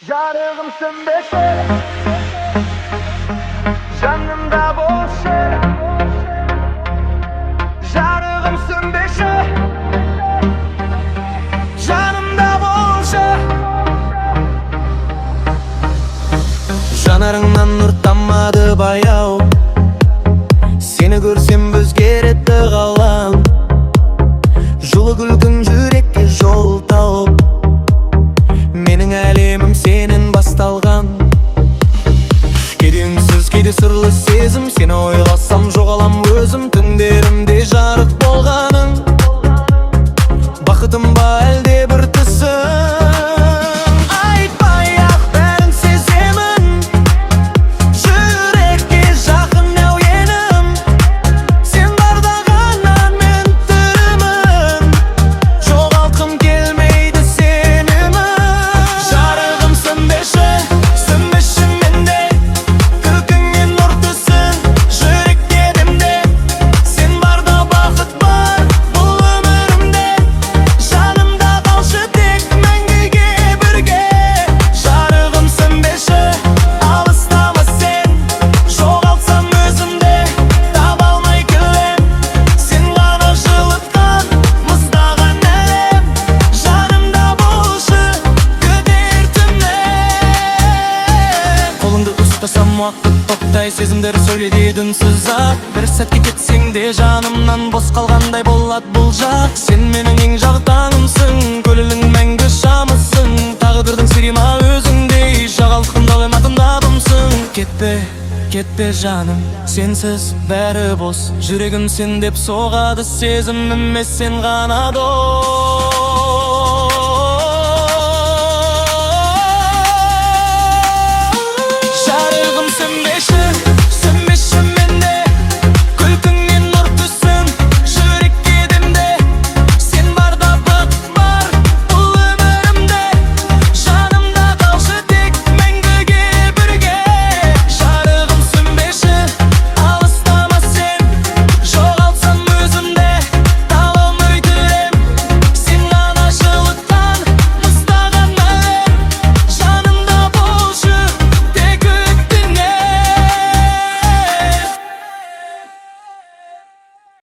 Jarığımsın beşe, canımda bolşa. Jarığımsın beşe, canımda bolşa. Жанарыңнан нұр тамады баяу, сені көрсем өзгереді ғалам. Жылы күлкің жүрекке жол тауып, менің әлемім сенен басталған. Кейде үнсіз, кейде сырлы сезім, сені ойласам жоғалам өзім. Түндерімде жарық болғаның, бақытым ба әлде бір тісім. Айтпай-ақ бәрін сеземін, жүрекке жақын әуенім. Сен барда ғана мен тірімін, жоғалтқым келмейді сенімін. Жарығымсың беші, сөнбеші менде, күлкіңнен нұр түсін жүрекке демде. Сен барда бақыт бар бұл өмірімде, жанымда қалшы тек мәңгіге бірге. Жарығымсың беші, алыстама сен, жоғалтсам өзімде таба алмай кілем. Сен ғана жылытқан мұздаған әлем, жанымда болшы күдер түннен. Қолыңды ұстасам уақыт оқтай, сезімдер сөйледі үнсіз-ақ. Бір сәтке кетсең де жанымнан бос қалғандай болады бұл жақ. Сен менің ең жағдағымсың, көңілің мәңгі шамысың. Тағдырдың сыйма өзіңдей, жоғалтқым даламатын дабымсың. Кетпе, кетпе жаным, сенсіз бәрі бос. Жүрегім сен деп соғады, сезіміме сен ғана дос.